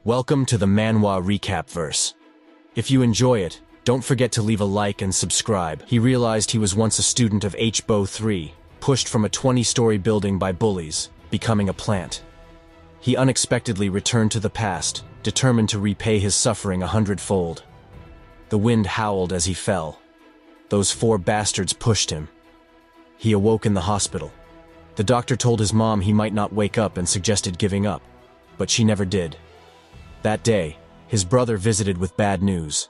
Welcome to the ManhwaCappedverse. If you enjoy it, don't forget to leave a like and subscribe. He realized he was once a student of HBO 3, pushed from a 20-story building by bullies, becoming a plant. He unexpectedly returned to the past, determined to repay his suffering 100-fold. The wind howled as he fell. Those 4 bastards pushed him. He awoke in the hospital. The doctor told his mom he might not wake up and suggested giving up, but she never did. That day, his brother visited with bad news.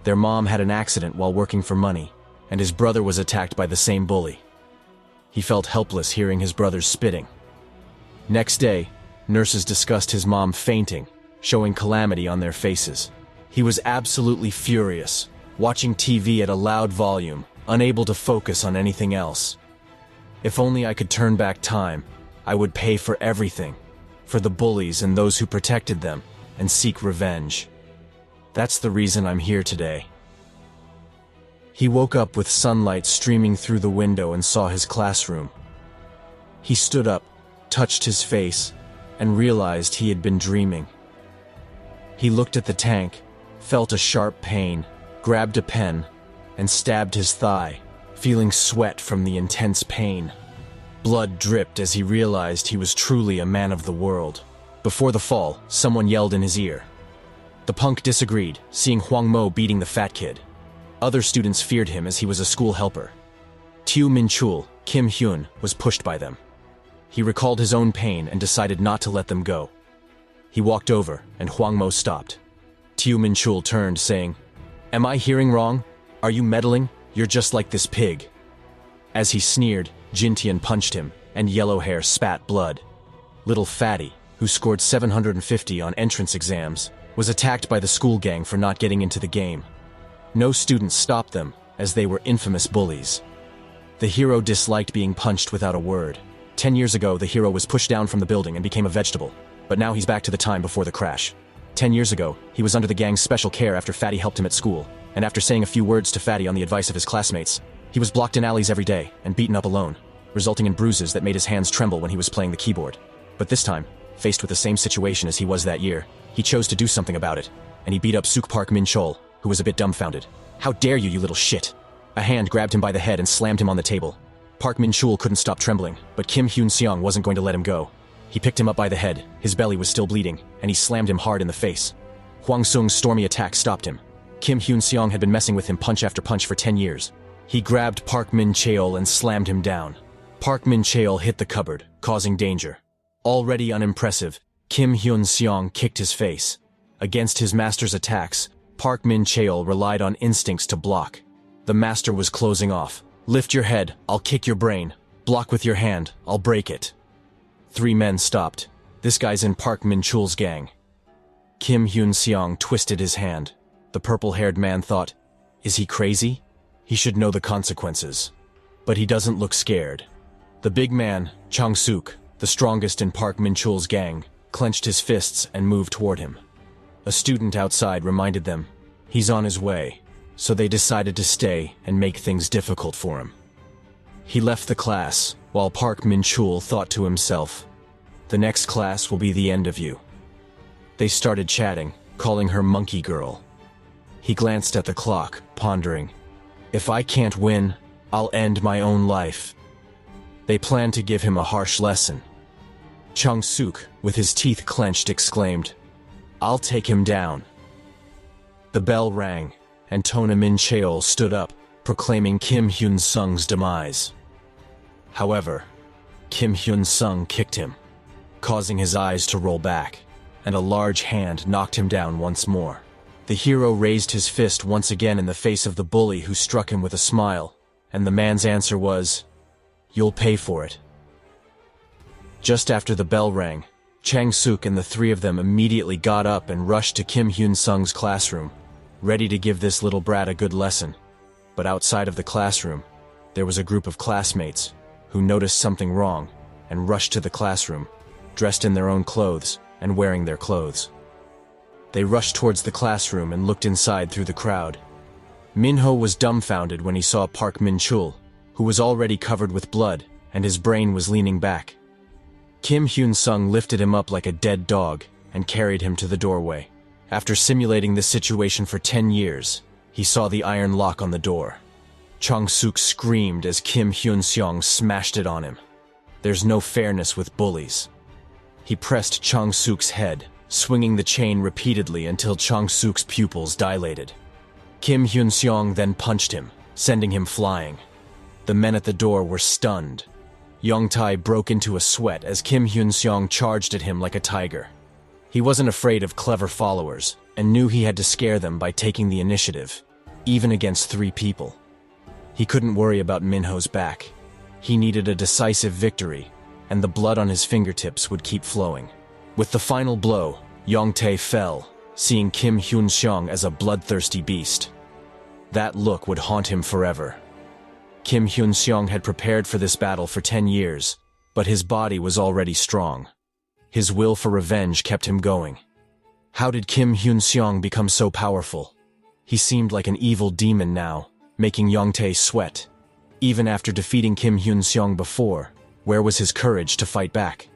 Their mom had an accident while working for money, and his brother was attacked by the same bully. He felt helpless hearing his brother's spitting. Next day, nurses discussed his mom fainting, showing calamity on their faces. He was absolutely furious, watching TV at a loud volume, unable to focus on anything else. If only I could turn back time, I would pay for everything, for the bullies and those who protected them, and seek revenge. That's the reason I'm here today. He woke up with sunlight streaming through the window and saw his classroom. He stood up, touched his face, and realized he had been dreaming. He looked at the tank, felt a sharp pain, grabbed a pen, and stabbed his thigh, feeling sweat from the intense pain. Blood dripped as he realized he was truly a man of the world. Before the fall, someone yelled in his ear. The punk disagreed, seeing Hwang Mo beating the fat kid. Other students feared him as he was a school helper. Teo Min Chul, Kim Hyun, was pushed by them. He recalled his own pain and decided not to let them go. He walked over, and Hwang Mo stopped. Teo Min Chul turned, saying, "Am I hearing wrong? Are you meddling? You're just like this pig." As he sneered, Jin Tian punched him, and Yellow Hair spat blood. Little Fatty, who scored 750 on entrance exams, was attacked by the school gang for not getting into the game. No students stopped them, as they were infamous bullies. The hero disliked being punched without a word. 10 years ago, the hero was pushed down from the building and became a vegetable, but now he's back to the time before the crash. 10 years ago, he was under the gang's special care after Fatty helped him at school, and after saying a few words to Fatty on the advice of his classmates, he was blocked in alleys every day and beaten up alone, resulting in bruises that made his hands tremble when he was playing the keyboard. But this time, faced with the same situation as he was that year, he chose to do something about it, and he beat up Suk Park Min Chol, who was a bit dumbfounded. "How dare you, you little shit!" A hand grabbed him by the head and slammed him on the table. Park Min Chul couldn't stop trembling, but Kim Hyun Seong wasn't going to let him go. He picked him up by the head, his belly was still bleeding, and he slammed him hard in the face. Hwang Sung's stormy attack stopped him. Kim Hyun Seong had been messing with him punch after punch for 10 years. He grabbed Park Min Cheol and slammed him down. Park Min Cheol hit the cupboard, causing danger. Already unimpressive, Kim Hyun Seong kicked his face. Against his master's attacks, Park Min Cheol relied on instincts to block. The master was closing off. "Lift your head, I'll kick your brain. Block with your hand, I'll break it." 3 men stopped. "This guy's in Park Min Chul's gang." Kim Hyun Seong twisted his hand. The purple-haired man thought, "Is he crazy? He should know the consequences." But he doesn't look scared. The big man, Chang Suk, the strongest in Park Min Chul's gang, clenched his fists and moved toward him. A student outside reminded them, he's on his way, so they decided to stay and make things difficult for him. He left the class, while Park Min Chul thought to himself, "The next class will be the end of you." They started chatting, calling her Monkey Girl. He glanced at the clock, pondering, "If I can't win, I'll end my own life." They planned to give him a harsh lesson. Chang Suk, with his teeth clenched, exclaimed, "I'll take him down." The bell rang, and Tona Min Cheol stood up, proclaiming Kim Hyun Sung's demise. However, Kim Hyun Sung kicked him, causing his eyes to roll back, and a large hand knocked him down once more. The hero raised his fist once again in the face of the bully, who struck him with a smile, and the man's answer was, "You'll pay for it." Just after the bell rang, Chang Suk and the 3 of them immediately got up and rushed to Kim Hyun Sung's classroom, ready to give this little brat a good lesson. But outside of the classroom, there was a group of classmates who noticed something wrong and rushed to the classroom, dressed in their own clothes and wearing their clothes. They rushed towards the classroom and looked inside through the crowd. Minho was dumbfounded when he saw Park Min Chul, who was already covered with blood, and his brain was leaning back. Kim Hyun Sung lifted him up like a dead dog, and carried him to the doorway. After simulating this situation for 10 years, he saw the iron lock on the door. Chang-suk screamed as Kim Hyun-seong smashed it on him. There's no fairness with bullies. He pressed Chang-suk's head, swinging the chain repeatedly until Chang-suk's pupils dilated. Kim Hyun-seong then punched him, sending him flying. The men at the door were stunned. Yong-tae broke into a sweat as Kim Hyun-seong charged at him like a tiger. He wasn't afraid of clever followers, and knew he had to scare them by taking the initiative, even against 3 people. He couldn't worry about Minho's back. He needed a decisive victory, and the blood on his fingertips would keep flowing. With the final blow, Yong-tae fell, seeing Kim Hyun-seong as a bloodthirsty beast. That look would haunt him forever. Kim Hyun-seong had prepared for this battle for 10 years, but his body was already strong. His will for revenge kept him going. How did Kim Hyun-seong become so powerful? He seemed like an evil demon now, making Yong-tae sweat. Even after defeating Kim Hyun-seong before, where was his courage to fight back?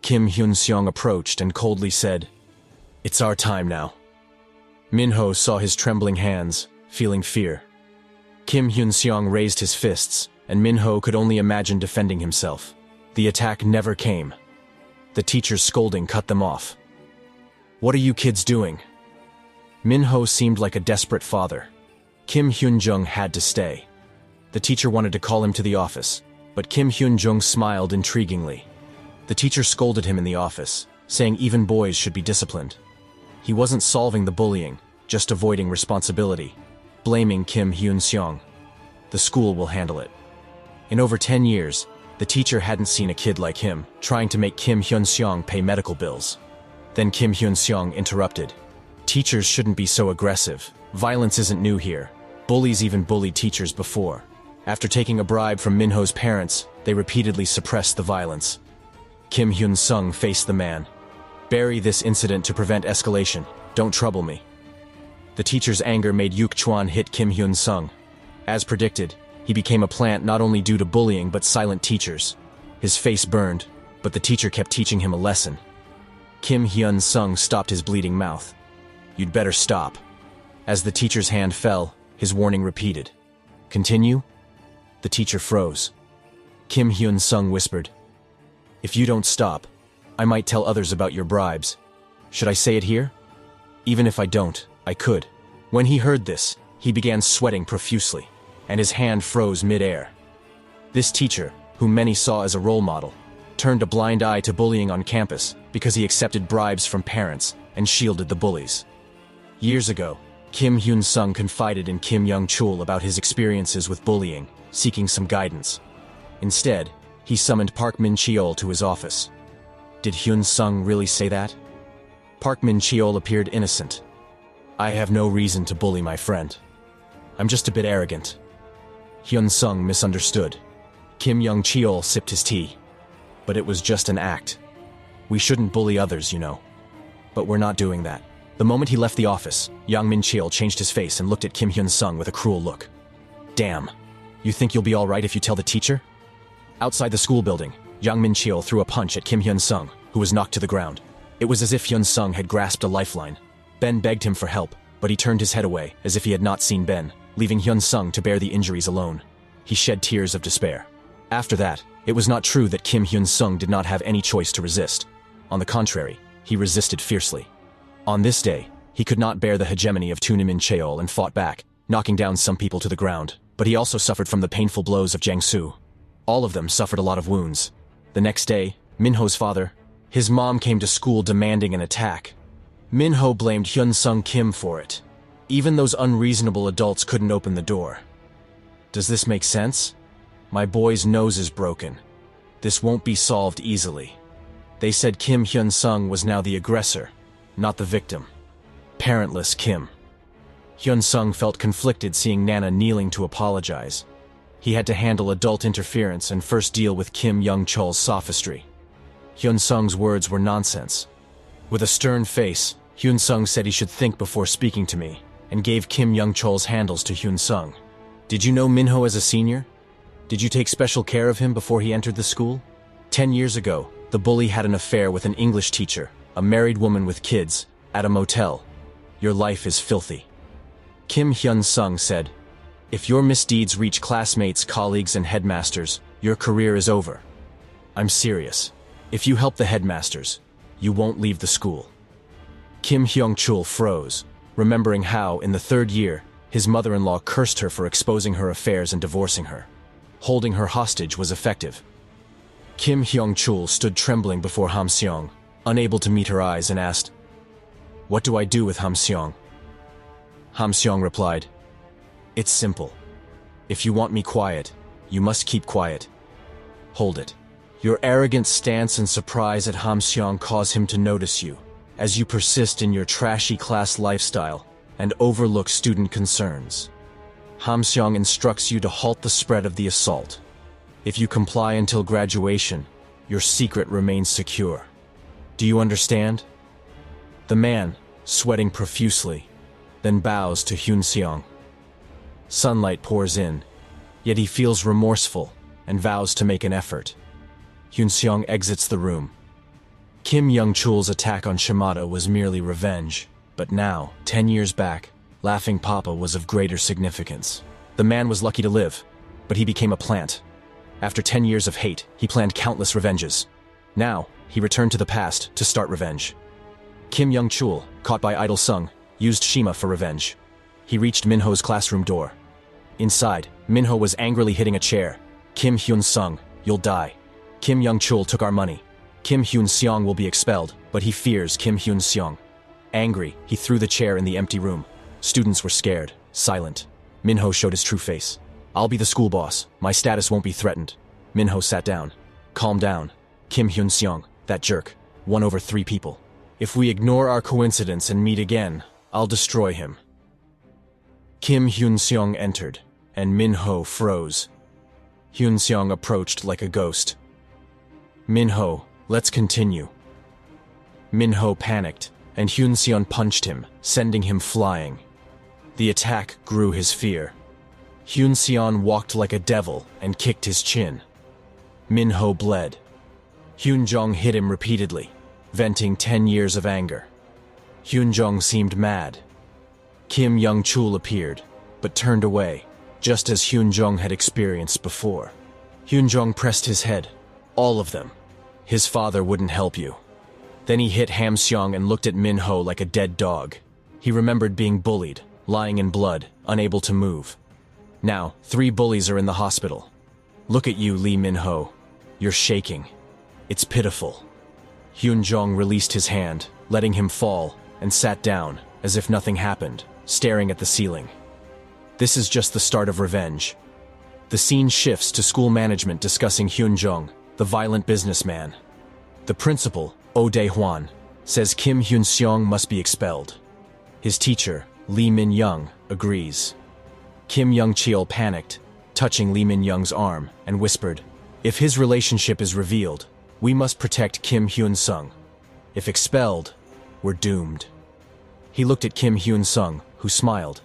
Kim Hyun-seong approached and coldly said, "It's our time now." Minho saw his trembling hands, feeling fear. Kim Hyun-seong raised his fists, and Minho could only imagine defending himself. The attack never came. The teacher's scolding cut them off. "What are you kids doing?" Minho seemed like a desperate father. Kim Hyun-jung had to stay. The teacher wanted to call him to the office, but Kim Hyun-jung smiled intriguingly. The teacher scolded him in the office, saying even boys should be disciplined. He wasn't solving the bullying, just avoiding responsibility, blaming Kim Hyun-seong. The school will handle it. In over 10 years, the teacher hadn't seen a kid like him, trying to make Kim Hyun-seong pay medical bills. Then Kim Hyun-seong interrupted. "Teachers shouldn't be so aggressive. Violence isn't new here. Bullies even bullied teachers before." After taking a bribe from Minho's parents, they repeatedly suppressed the violence. Kim Hyun-sung faced the man. "Bury this incident to prevent escalation. Don't trouble me." The teacher's anger made Yuk Chwan hit Kim Hyun-sung. As predicted, he became a plant not only due to bullying but silent teachers. His face burned, but the teacher kept teaching him a lesson. Kim Hyun-sung stopped his bleeding mouth. "You'd better stop." As the teacher's hand fell, his warning repeated. "Continue?" The teacher froze. Kim Hyun-sung whispered, "If you don't stop, I might tell others about your bribes. Should I say it here? Even if I don't, I could." When he heard this, he began sweating profusely, and his hand froze mid-air. This teacher, whom many saw as a role model, turned a blind eye to bullying on campus because he accepted bribes from parents and shielded the bullies. Years ago, Kim Hyun-sung confided in Kim Young-chul about his experiences with bullying, seeking some guidance. Instead, he summoned Park Min-cheol to his office. Did Hyun-sung really say that? Park Min-cheol appeared innocent. "I have no reason to bully my friend. I'm just a bit arrogant." Hyun-sung misunderstood. Kim Young-cheol sipped his tea. "But it was just an act. We shouldn't bully others, you know. But we're not doing that." The moment he left the office, Yang Min-cheol changed his face and looked at Kim Hyun-sung with a cruel look. "Damn. You think you'll be all right if you tell the teacher?" Outside the school building, Yang Min-cheol threw a punch at Kim Hyun-sung, who was knocked to the ground. It was as if Hyun-sung had grasped a lifeline. Ben begged him for help, but he turned his head away as if he had not seen Ben, leaving Hyun-sung to bear the injuries alone. He shed tears of despair. After that, it was not true that Kim Hyun-sung did not have any choice to resist. On the contrary, he resisted fiercely. On this day, he could not bear the hegemony of Tuna Min-cheol and fought back, knocking down some people to the ground, but he also suffered from the painful blows of Jiangsu. All of them suffered a lot of wounds. The next day, Minho's father, his mom came to school demanding an attack. Minho blamed Hyun-sung Kim for it. Even those unreasonable adults couldn't open the door. Does this make sense? My boy's nose is broken. This won't be solved easily. They said Kim Hyun-sung was now the aggressor, not the victim. Parentless Kim. Hyun-sung felt conflicted seeing Nana kneeling to apologize. He had to handle adult interference and first deal with Kim Young-chul's sophistry. Hyun-sung's words were nonsense. With a stern face, Hyun-sung said he should think before speaking to me, and gave Kim Young-chul's handles to Hyun-sung. "Did you know Minho as a senior? Did you take special care of him before he entered the school?" 10 years ago, the bully had an affair with an English teacher, a married woman with kids, at a motel. Your life is filthy. Kim Hyun-sung said, "If your misdeeds reach classmates, colleagues, and headmasters, your career is over. I'm serious. If you help the headmasters, you won't leave the school." Kim Hyung-chul froze, remembering how, in the third year, his mother-in-law cursed her for exposing her affairs and divorcing her. Holding her hostage was effective. Kim Hyung-chul stood trembling before Ham-seong, unable to meet her eyes, and asked, "What do I do with Ham-seong?" Ham-seong replied, "It's simple. If you want me quiet, you must keep quiet. Hold it." Your arrogant stance and surprise at Ham-seong cause him to notice you, as you persist in your trashy class lifestyle and overlook student concerns. Ham-seong instructs you to halt the spread of the assault. If you comply until graduation, your secret remains secure. Do you understand? The man, sweating profusely, then bows to Hyun-seong. Sunlight pours in, yet he feels remorseful and vows to make an effort. Hyun-seong exits the room. Kim Young-chul's attack on Shimada was merely revenge, but now, 10 years back, Laughing Papa was of greater significance. The man was lucky to live, but he became a plant. After 10 years of hate, he planned countless revenges. Now, he returned to the past to start revenge. Kim Young-chul, caught by Idol Sung, used Shima for revenge. He reached Minho's classroom door. Inside, Minho was angrily hitting a chair. "Kim Hyun-sung, you'll die. Kim Young-chul took our money. Kim Hyun-seong will be expelled, but he fears Kim Hyun-seong." Angry, he threw the chair in the empty room. Students were scared, silent. Minho showed his true face. "I'll be the school boss. My status won't be threatened." Minho sat down. "Calm down. Kim Hyun-seong, that jerk, won over 3 people. If we ignore our coincidence and meet again, I'll destroy him." Kim Hyun-seong entered, and Minho froze. Hyun-seong approached like a ghost. "Minho, let's continue." Minho panicked, and Hyun-seong punched him, sending him flying. The attack grew his fear. Hyun-seong walked like a devil and kicked his chin. Minho bled. Hyun-jong hit him repeatedly, venting 10 years of anger. Hyun-jong seemed mad. Kim Young-chul appeared, but turned away, just as Hyun-jong had experienced before. Hyun-jong pressed his head. "All of them. His father wouldn't help you." Then he hit Ham-seong and looked at Minho like a dead dog. He remembered being bullied, lying in blood, unable to move. Now, 3 bullies are in the hospital. "Look at you, Lee Minho. You're shaking. It's pitiful." Hyun-jong released his hand, letting him fall, and sat down, as if nothing happened, staring at the ceiling. This is just the start of revenge. The scene shifts to school management discussing Hyun-jong, the violent businessman. The principal, Oh Dae-hwan, says Kim Hyun-seong must be expelled. His teacher, Lee Min-young, agrees. Kim Young-chul panicked, touching Lee Min-young's arm, and whispered, "If his relationship is revealed, we must protect Kim Hyun-sung. If expelled, we're doomed." He looked at Kim Hyun-sung, who smiled.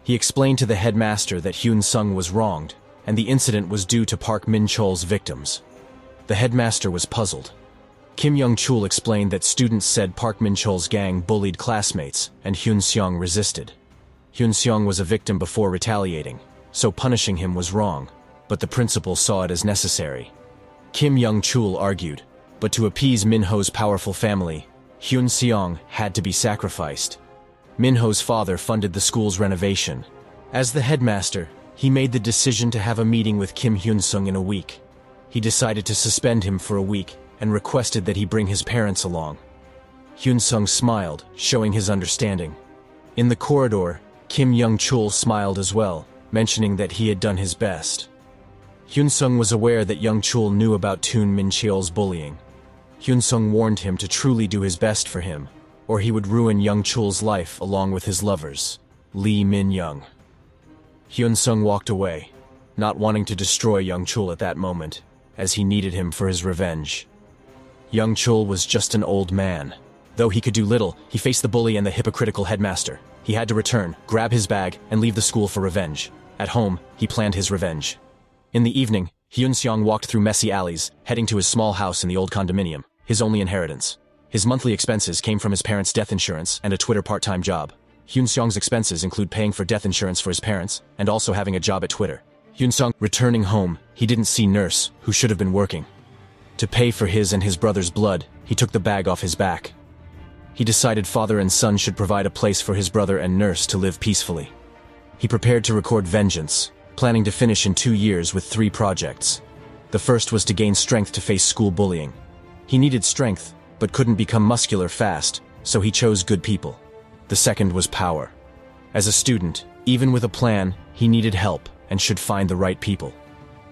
He explained to the headmaster that Hyun-sung was wronged, and the incident was due to Park Min-chol's victims. The headmaster was puzzled. Kim Young-chul explained that students said Park Min-chol's gang bullied classmates, and Hyun-seong resisted. Hyun-seong was a victim before retaliating, so punishing him was wrong, but the principal saw it as necessary. Kim Young-chul argued, but to appease Minho's powerful family, Hyun-seong had to be sacrificed. Minho's father funded the school's renovation. As the headmaster, he made the decision to have a meeting with Kim Hyun-sung in a week. He decided to suspend him for a week and requested that he bring his parents along. Hyun-sung smiled, showing his understanding. In the corridor, Kim Young-chul smiled as well, mentioning that he had done his best. Hyun-sung was aware that Young-chul knew about Toon Min-cheol's bullying. Hyun-sung warned him to truly do his best for him, or he would ruin Young-chul's life along with his lovers, Lee Min-young. Hyun-sung walked away, not wanting to destroy Young-chul at that moment, as he needed him for his revenge. Young-chul was just an old man. Though he could do little, he faced the bully and the hypocritical headmaster. He had to return, grab his bag, and leave the school for revenge. At home, he planned his revenge. In the evening, Hyun-seong walked through messy alleys, heading to his small house in the old condominium, his only inheritance. His monthly expenses came from his parents' death insurance and a Twitter part-time job. Hyun-seong's expenses include paying for death insurance for his parents and also having a job at Twitter. Hyun-seong, returning home, he didn't see Nurse, who should have been working. To pay for his and his brother's blood, he took the bag off his back. He decided father and son should provide a place for his brother and Nurse to live peacefully. He prepared to record Vengeance, planning to finish in 2 years with 3 projects. The first was to gain strength to face school bullying. He needed strength, but couldn't become muscular fast, so he chose good people. The second was power. As a student, even with a plan, he needed help and should find the right people.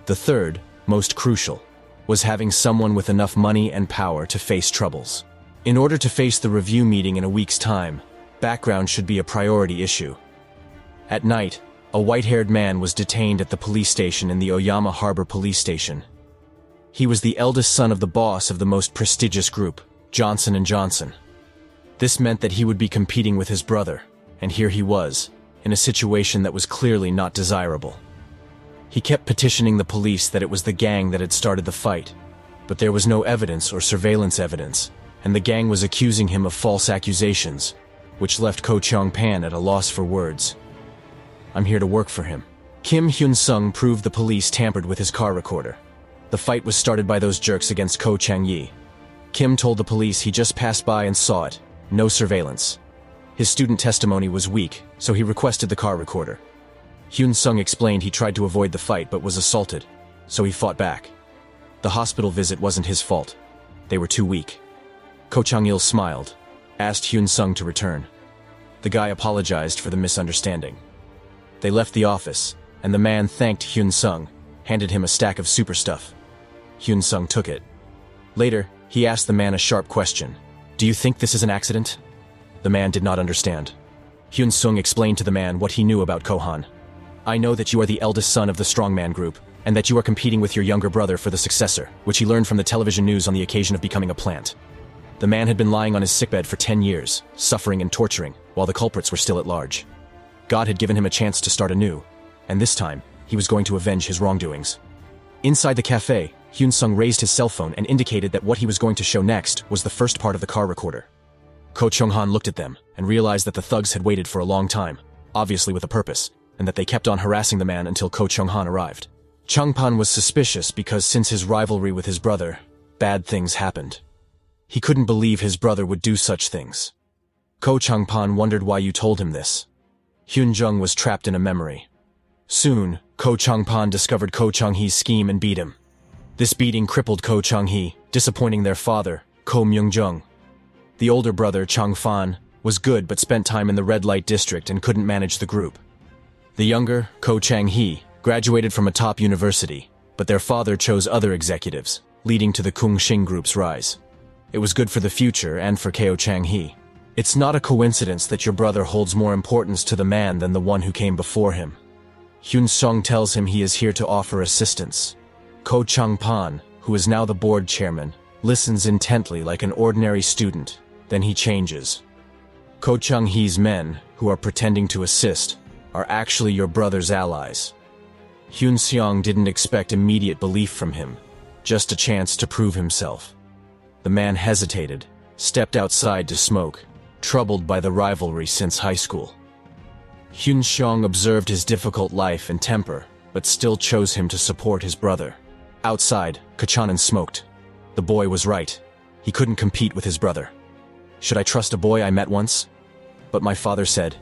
The third, most crucial, was having someone with enough money and power to face troubles. In order to face the review meeting in a week's time, background should be a priority issue. At night, a white-haired man was detained at the police station in the Oyama Harbor Police Station. He was the eldest son of the boss of the most prestigious group, Johnson & Johnson. This meant that he would be competing with his brother, and here he was, in a situation that was clearly not desirable. He kept petitioning the police that it was the gang that had started the fight, but there was no evidence or surveillance evidence, and the gang was accusing him of false accusations, which left Ko Chang-pan at a loss for words. I'm here to work for him. Kim Hyun-sung proved the police tampered with his car recorder. The fight was started by those jerks against Ko Chang-yi. Kim told the police he just passed by and saw it, no surveillance. His student testimony was weak, so he requested the car recorder. Hyun-sung explained he tried to avoid the fight but was assaulted, so he fought back. The hospital visit wasn't his fault. They were too weak. Ko Chang-il smiled, asked Hyun-sung to return. The guy apologized for the misunderstanding. They left the office, and the man thanked Hyun-sung, handed him a stack of super stuff. Hyun-sung took it. Later, he asked the man a sharp question. Do you think this is an accident? The man did not understand. Hyun-sung explained to the man what he knew about Kohan. I know that you are the eldest son of the strongman group, and that you are competing with your younger brother for the successor, which he learned from the television news on the occasion of becoming a plant. The man had been lying on his sickbed for 10 years, suffering and torturing, while the culprits were still at large. God had given him a chance to start anew, and this time, he was going to avenge his wrongdoings. Inside the cafe, Hyun-sung raised his cell phone and indicated that what he was going to show next was the first part of the car recorder. Ko Chung-han looked at them and realized that the thugs had waited for a long time, obviously with a purpose, and that they kept on harassing the man until Ko Chung-han arrived. Chung-pan was suspicious because since his rivalry with his brother, bad things happened. He couldn't believe his brother would do such things. Ko Chung-pan wondered why you told him this. Hyun-jung was trapped in a memory. Soon, Ko Chung-pan discovered Ko Chung-hee's scheme and beat him. This beating crippled Ko Chung-hee, disappointing their father, Ko Myung-jung. The older brother, Chung-fan, was good but spent time in the red light district and couldn't manage the group. The younger, Ko Chang-hee, graduated from a top university, but their father chose other executives, leading to the Kung-shing group's rise. It was good for the future and for Ko Chang-hee. It's not a coincidence that your brother holds more importance to the man than the one who came before him. Hyun-sung tells him he is here to offer assistance. Ko Chung-pan, who is now the board chairman, listens intently like an ordinary student, then he changes. Ko Chung-hee's men, who are pretending to assist, are actually your brother's allies. Hyun-seong didn't expect immediate belief from him, just a chance to prove himself. The man hesitated, stepped outside to smoke, troubled by the rivalry since high school. Hyun-seong observed his difficult life and temper, but still chose him to support his brother. Outside, Kachanan smoked. The boy was right. He couldn't compete with his brother. Should I trust a boy I met once? But my father said,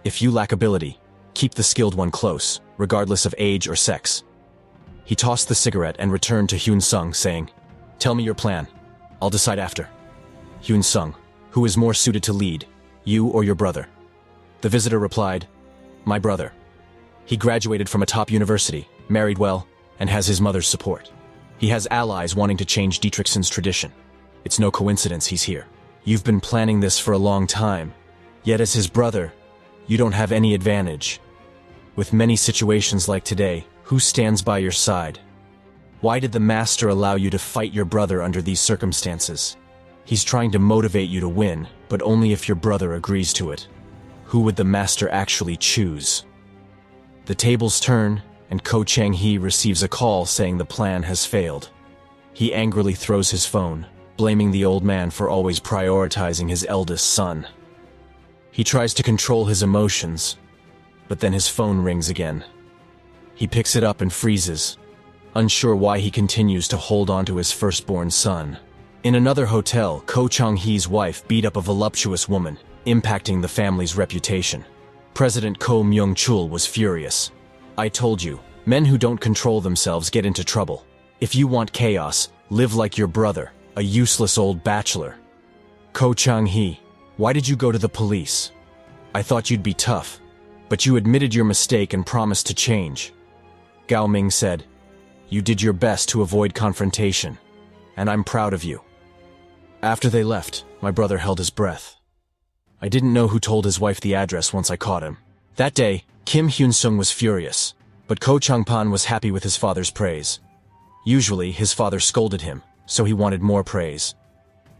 if you lack ability, keep the skilled one close, regardless of age or sex. He tossed the cigarette and returned to Hyun-sung, saying, tell me your plan. I'll decide after. Hyun-sung, who is more suited to lead, you or your brother? The visitor replied, my brother. He graduated from a top university, married well, and has his mother's support. He has allies wanting to change Dietrichson's tradition. It's no coincidence he's here. You've been planning this for a long time, yet as his brother, you don't have any advantage. With many situations like today, who stands by your side? Why did the master allow you to fight your brother under these circumstances? He's trying to motivate you to win, but only if your brother agrees to it. Who would the master actually choose? The tables turn, and Ko Chang-hee receives a call saying the plan has failed. He angrily throws his phone, blaming the old man for always prioritizing his eldest son. He tries to control his emotions, but then his phone rings again. He picks it up and freezes, unsure why he continues to hold on to his firstborn son. In another hotel, Ko Chang-hee's wife beat up a voluptuous woman, impacting the family's reputation. President Ko Myung-chul was furious. "I told you, men who don't control themselves get into trouble. If you want chaos, live like your brother, a useless old bachelor." "Ko Chang-hee, why did you go to the police? I thought you'd be tough, but you admitted your mistake and promised to change." Gao Ming said, "You did your best to avoid confrontation, and I'm proud of you." After they left, my brother held his breath. I didn't know who told his wife the address once I caught him. That day, Kim Hyun-sung was furious, but Ko Chang-pan was happy with his father's praise. Usually, his father scolded him, so he wanted more praise.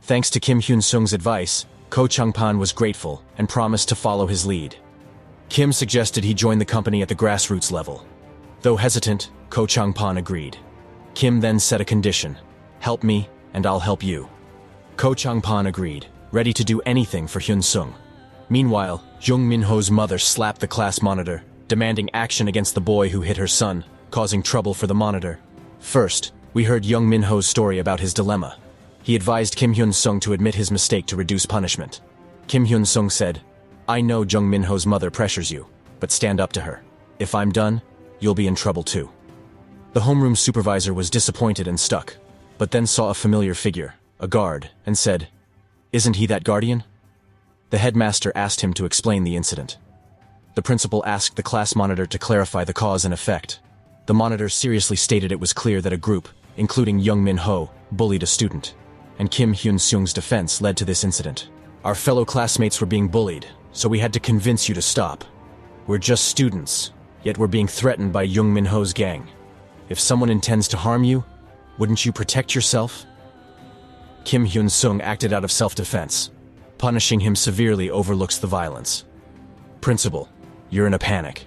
Thanks to Kim Hyun-sung's advice, Ko Chang-pan was grateful and promised to follow his lead. Kim suggested he join the company at the grassroots level. Though hesitant, Ko Chang-pan agreed. Kim then set a condition: "Help me, and I'll help you." Ko Chang-pan agreed, ready to do anything for Hyun-sung. Meanwhile, Jung Min-ho's mother slapped the class monitor, demanding action against the boy who hit her son, causing trouble for the monitor. First, we heard Jung Min-ho's story about his dilemma. He advised Kim Hyun-sung to admit his mistake to reduce punishment. Kim Hyun-sung said, "I know Jung Min-ho's mother pressures you, but stand up to her. If I'm done, you'll be in trouble too." The homeroom supervisor was disappointed and stuck, but then saw a familiar figure, a guard, and said, "Isn't he that guardian?" The headmaster asked him to explain the incident. The principal asked the class monitor to clarify the cause and effect. The monitor seriously stated it was clear that a group, including Jung Min-ho, bullied a student, and Kim Hyun-sung's defense led to this incident. "Our fellow classmates were being bullied, so we had to convince you to stop. We're just students, yet we're being threatened by Jung Min-ho's gang. If someone intends to harm you, wouldn't you protect yourself?" Kim Hyun-sung acted out of self-defense. Punishing him severely overlooks the violence. "Principal, you're in a panic.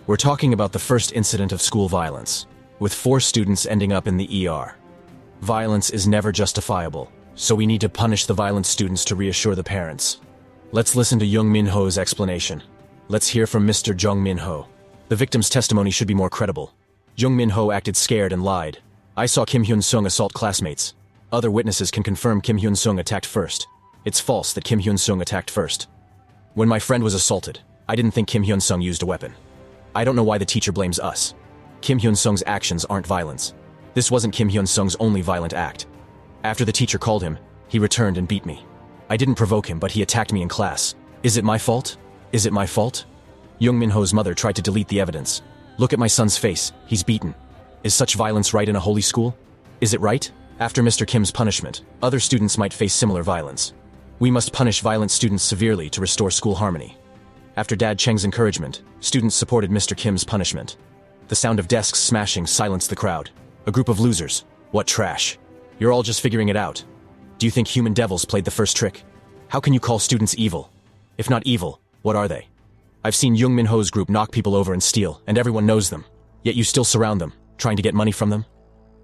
We're talking about the first incident of school violence, with 4 students ending up in the ER. Violence is never justifiable, so we need to punish the violent students to reassure the parents. Let's listen to Jung Min-ho's explanation. Let's hear from Mr. Jung Min-ho. The victim's testimony should be more credible. Jung Min-ho acted scared and lied. I saw Kim Hyun-sung assault classmates. Other witnesses can confirm Kim Hyun-sung attacked first. It's false that Kim Hyun-sung attacked first. When my friend was assaulted, I didn't think Kim Hyun-sung used a weapon. I don't know why the teacher blames us. Kim Hyun-sung's actions aren't violence. This wasn't Kim Hyun-sung's only violent act. After the teacher called him, he returned and beat me. I didn't provoke him, but he attacked me in class. Is it my fault? Is it my fault?" Jung Min-ho's mother tried to delete the evidence. "Look at my son's face, he's beaten. Is such violence right in a holy school? Is it right? After Mr. Kim's punishment, other students might face similar violence. We must punish violent students severely to restore school harmony." After Dad Cheng's encouragement, students supported Mr. Kim's punishment. The sound of desks smashing silenced the crowd. A group of losers. What trash. You're all just figuring it out. Do you think human devils played the first trick? How can you call students evil? If not evil, what are they? I've seen Jung Min-ho's group knock people over and steal, and everyone knows them. Yet you still surround them, trying to get money from them?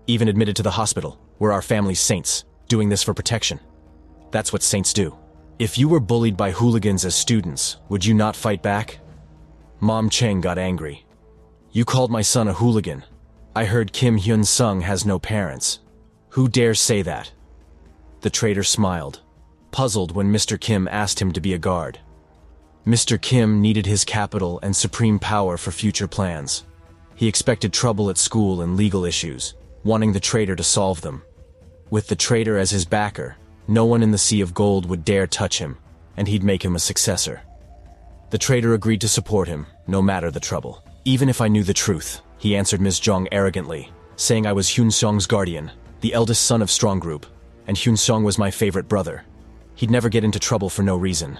Even admitted to the hospital, where our family's saints, doing this for protection. That's what saints do. If you were bullied by hooligans as students, would you not fight back? Mom Cheng got angry. "You called my son a hooligan. I heard Kim Hyun-sung has no parents. Who dares say that?" The traitor smiled, puzzled when Mr. Kim asked him to be a guard. Mr. Kim needed his capital and supreme power for future plans. He expected trouble at school and legal issues, wanting the traitor to solve them. With the traitor as his backer, no one in the Sea of Gold would dare touch him, and he'd make him a successor. The traitor agreed to support him, no matter the trouble. "Even if I knew the truth," he answered Ms. Jong arrogantly, saying I was Hyun-sung's guardian, the eldest son of Strong Group, and Hyun-sung was my favorite brother. He'd never get into trouble for no reason.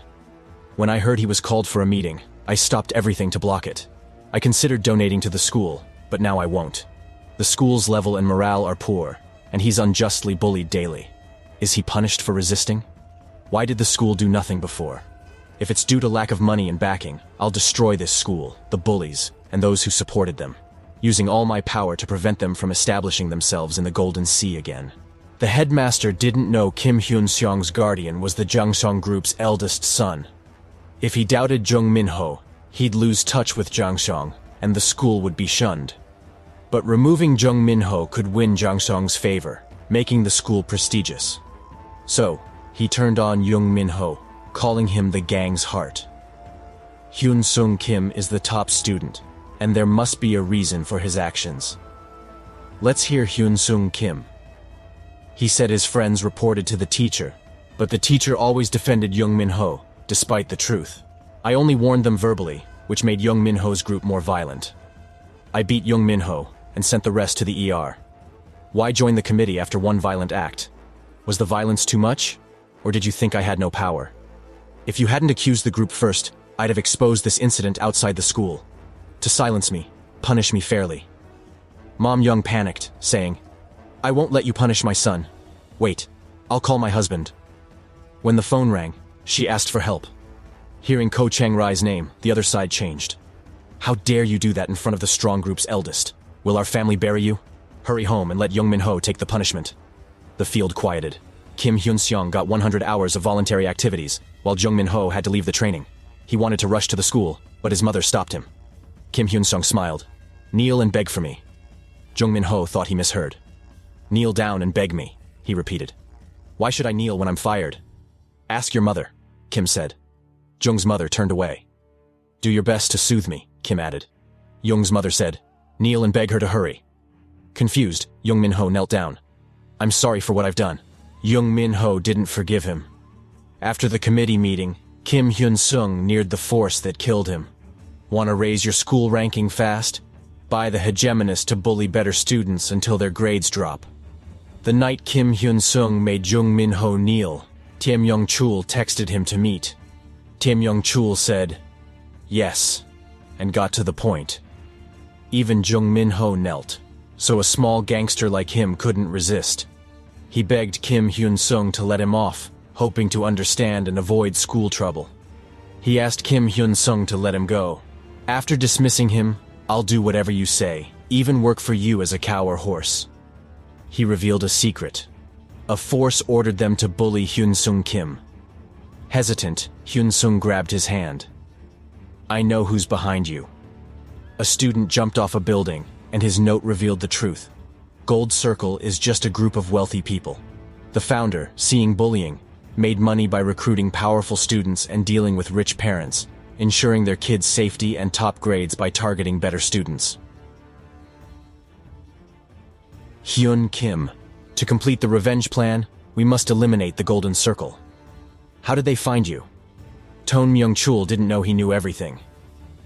When I heard he was called for a meeting, I stopped everything to block it. I considered donating to the school, but now I won't. The school's level and morale are poor, and he's unjustly bullied daily. Is he punished for resisting? Why did the school do nothing before? If it's due to lack of money and backing, I'll destroy this school, the bullies, and those who supported them, using all my power to prevent them from establishing themselves in the Golden Sea again. The headmaster didn't know Kim Hyun-seong's guardian was the Jangseong group's eldest son. If he doubted Jung Min-ho, he'd lose touch with Jangseong, and the school would be shunned. But removing Jung Min-ho could win Jangseong's favor, making the school prestigious. So, he turned on Jung Min-ho, calling him the gang's heart. Hyun-sung Kim is the top student, and there must be a reason for his actions. Let's hear Hyun-sung Kim. He said his friends reported to the teacher, but the teacher always defended Jung Min-ho, despite the truth. I only warned them verbally, which made Jung Min-ho's group more violent. I beat Jung Min-ho and sent the rest to the ER. Why join the committee after one violent act? Was the violence too much? Or did you think I had no power? If you hadn't accused the group first, I'd have exposed this incident outside the school. To silence me, punish me fairly. Mom Young panicked, saying, I won't let you punish my son. Wait, I'll call my husband. When the phone rang, she asked for help. Hearing Ko Chang-rai's name, the other side changed. How dare you do that in front of the strong group's eldest? Will our family bury you? Hurry home and let Jung Min-ho take the punishment. The field quieted. Kim Hyun-seong got 100 hours of voluntary activities, while Jung Min-ho had to leave the training. He wanted to rush to the school, but his mother stopped him. Kim Hyun-seong smiled. Kneel and beg for me. Jung Min-ho thought he misheard. Kneel down and beg me, he repeated. Why should I kneel when I'm fired? Ask your mother, Kim said. Jung's mother turned away. Do your best to soothe me, Kim added. Jung's mother said, kneel and beg her to hurry. Confused, Jung Min-ho knelt down. I'm sorry for what I've done. Jung Min-ho didn't forgive him. After the committee meeting, Kim Hyun-sung neared the force that killed him. Want to raise your school ranking fast? Buy the hegemonist to bully better students until their grades drop. The night Kim Hyun-sung made Jung Min-ho kneel, Tim Young-chul texted him to meet. Tim Young-chul said, yes, and got to the point. Even Jung Min-ho knelt, so a small gangster like him couldn't resist. He begged Kim Hyun-sung to let him off, hoping to understand and avoid school trouble. He asked Kim Hyun-sung to let him go. After dismissing him, I'll do whatever you say, even work for you as a cow or horse. He revealed a secret. A force ordered them to bully Hyun-sung Kim. Hesitant, Hyun-sung grabbed his hand. I know who's behind you. A student jumped off a building, and his note revealed the truth. Gold Circle is just a group of wealthy people. The founder, seeing bullying, made money by recruiting powerful students and dealing with rich parents, ensuring their kids' safety and top grades by targeting better students. Hyun Kim. To complete the revenge plan, we must eliminate the Golden Circle. How did they find you? Ton Myung-chul didn't know he knew everything.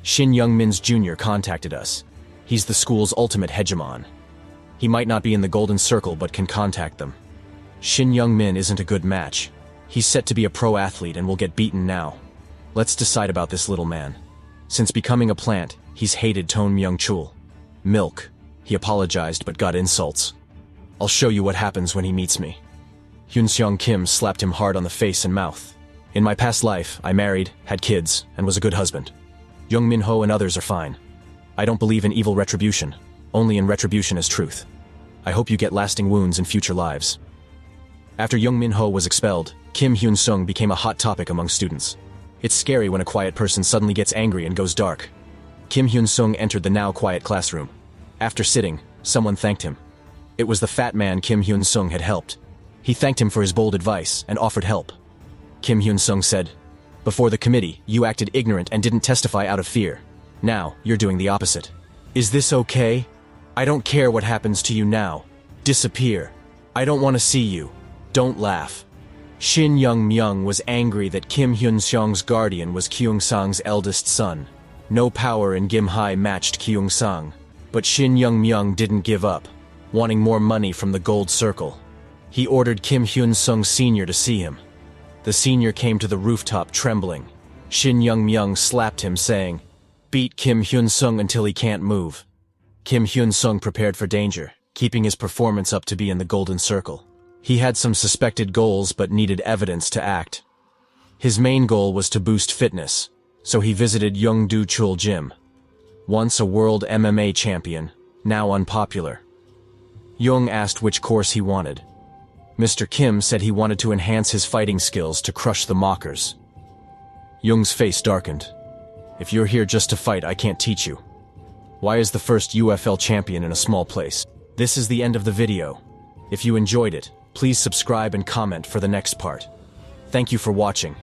Shin Young-min's Jr. contacted us. He's the school's ultimate hegemon. He might not be in the Golden Circle but can contact them. Shin Young-min isn't a good match. He's set to be a pro athlete and will get beaten now. Let's decide about this little man. Since becoming a plant, he's hated Ton Myung-chul. Milk. He apologized but got insults. I'll show you what happens when he meets me. Hyun-seong Kim slapped him hard on the face and mouth. In my past life, I married, had kids, and was a good husband. Jung Min-ho and others are fine. I don't believe in evil retribution, only in retribution as truth. I hope you get lasting wounds in future lives. After Jung Min-ho was expelled, Kim Hyun-sung became a hot topic among students. It's scary when a quiet person suddenly gets angry and goes dark. Kim Hyun-sung entered the now quiet classroom. After sitting, someone thanked him. It was the fat man Kim Hyun-sung had helped. He thanked him for his bold advice and offered help. Kim Hyun-sung said, before the committee, you acted ignorant and didn't testify out of fear. Now, you're doing the opposite. Is this okay? I don't care what happens to you now. Disappear. I don't want to see you. Don't laugh. Shin Young-myung was angry that Kim Hyun-seong's guardian was Kyung-sang's eldest son. No power in Gimhae matched Kyung-sang. But Shin Young-myung didn't give up, wanting more money from the Gold Circle. He ordered Kim Hyun-sung Sr. to see him. The senior came to the rooftop trembling. Shin Young-myung slapped him, saying, beat Kim Hyun-sung until he can't move. Kim Hyun-sung prepared for danger, keeping his performance up to be in the Golden Circle. He had some suspected goals but needed evidence to act. His main goal was to boost fitness, so he visited Youngdu-chul Gym. Once a world MMA champion, now unpopular. Jung asked which course he wanted. Mr. Kim said he wanted to enhance his fighting skills to crush the mockers. Jung's face darkened. If you're here just to fight, I can't teach you. Why is the first UFL champion in a small place? This is the end of the video. If you enjoyed it, please subscribe and comment for the next part. Thank you for watching.